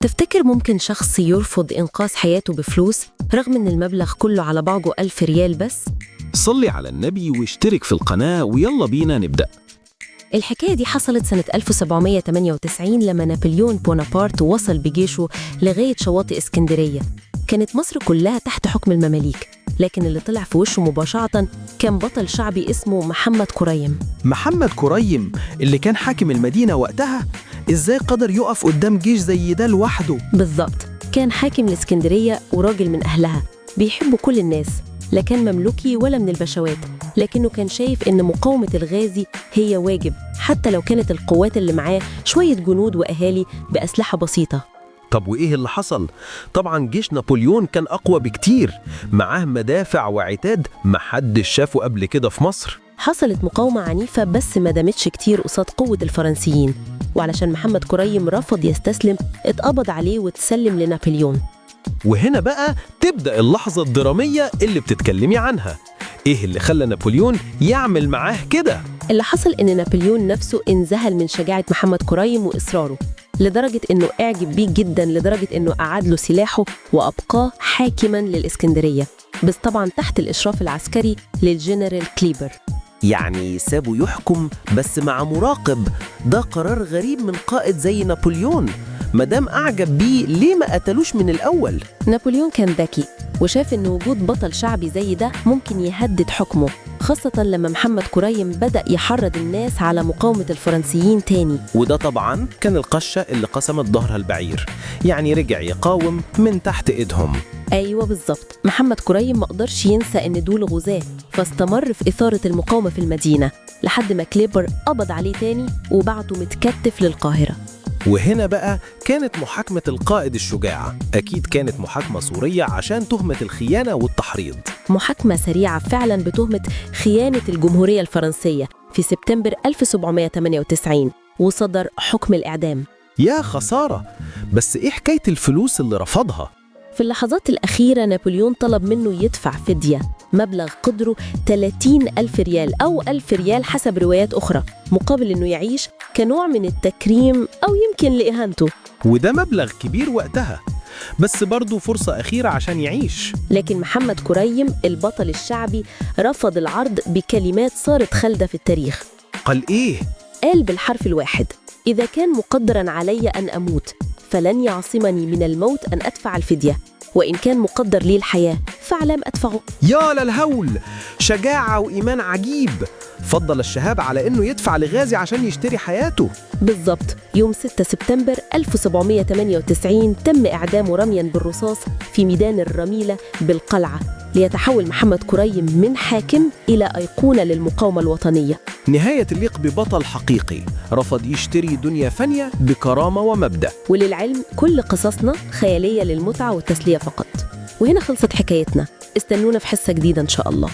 تفتكر ممكن شخص يرفض إنقاذ حياته بفلوس رغم إن المبلغ كله على بعضه 1000 ريال بس؟ صلي على النبي واشترك في القناة ويلا بينا نبدأ. الحكاية دي حصلت سنة 1798 لما نابليون بونابرت وصل بجيشه لغاية شواطئ اسكندرية. كانت مصر كلها تحت حكم المماليك، لكن اللي طلع في وشه مباشرة كان بطل شعبي اسمه محمد كريم. محمد كريم اللي كان حاكم المدينة وقتها، إزاي قدر يقف قدام جيش زي ده لوحده؟ بالظبط، كان حاكم الاسكندرية وراجل من أهلها بيحبوا كل الناس، لا كان مملوكي ولا من البشوات، لكنه كان شايف إن مقاومة الغازي هي واجب حتى لو كانت القوات اللي معاه شوية جنود وأهالي بأسلحة بسيطة. طب وإيه اللي حصل؟ طبعا جيش نابليون كان أقوى بكتير، معاه مدافع وعتاد محدش شافه قبل كده في مصر. حصلت مقاومة عنيفة بس ما دامتش كتير قصاد قوة الفرنسيين، وعلشان محمد كريم رفض يستسلم اتقبض عليه وتسلم لنابليون. وهنا بقى تبدأ اللحظة الدرامية اللي بتتكلمي عنها. إيه اللي خلى نابليون يعمل معاه كده؟ اللي حصل إن نابليون نفسه انذهل من شجاعة محمد كريم وإصراره، لدرجة إنه أعجب بيه جدا، لدرجة إنه أعاد له سلاحه وأبقاه حاكما للإسكندرية، بس طبعا تحت الإشراف العسكري للجنرال كليبر. يعني سابه يحكم بس مع مراقب؟ ده قرار غريب من قائد زي نابليون. مدام أعجب بيه ليه ما قتلوش من الأول؟ نابليون كان ذكي وشاف إن وجود بطل شعبي زي ده ممكن يهدد حكمه، خاصة لما محمد كريم بدأ يحرض الناس على مقاومة الفرنسيين تاني. وده طبعا كان القشة اللي قسمت ظهرها البعير، يعني رجع يقاوم من تحت إيدهم. أيوة بالظبط، محمد كريم ما قدرش ينسى إن دول غزاة، فاستمر في إثارة المقاومة في المدينة لحد ما كليبر قبض عليه تاني وبعته متكتف للقاهرة. وهنا بقى كانت محاكمة القائد الشجاع، أكيد كانت محاكمة صورية عشان تهمة الخيانة والتحريض. محاكمة سريعة فعلا بتهمة خيانة الجمهورية الفرنسية في سبتمبر 1798، وصدر حكم الإعدام. يا خسارة، بس إيه حكاية الفلوس اللي رفضها؟ في اللحظات الأخيرة نابليون طلب منه يدفع فدية مبلغ قدره 30,000 ريال أو 1000 ريال حسب روايات أخرى، مقابل أنه يعيش كنوع من التكريم أو يمكن لإهانته. وده مبلغ كبير وقتها، بس برضه فرصة أخيرة عشان يعيش. لكن محمد كريم البطل الشعبي رفض العرض بكلمات صارت خالدة في التاريخ. قال إيه؟ قال بالحرف الواحد: إذا كان مقدراً علي أن أموت فلن يعصمني من الموت أن أدفع الفدية، وإن كان مقدر لي الحياة فعلم أدفعه. يا للهول، شجاعة وإيمان عجيب. فضل الشهاب على إنه يدفع لغازي عشان يشتري حياته. بالضبط، يوم 6 سبتمبر 1798 تم إعدامه رمياً بالرصاص في ميدان الرميلة بالقلعة، ليتحول محمد كريم من حاكم إلى أيقونة للمقاومة الوطنية. نهاية تليق ببطل حقيقي رفض يشتري دنيا فانية بكرامة ومبدأ. وللعلم كل قصصنا خيالية للمتعة والتسلية فقط. وهنا خلصت حكايتنا، استنونا في حصة جديدة إن شاء الله.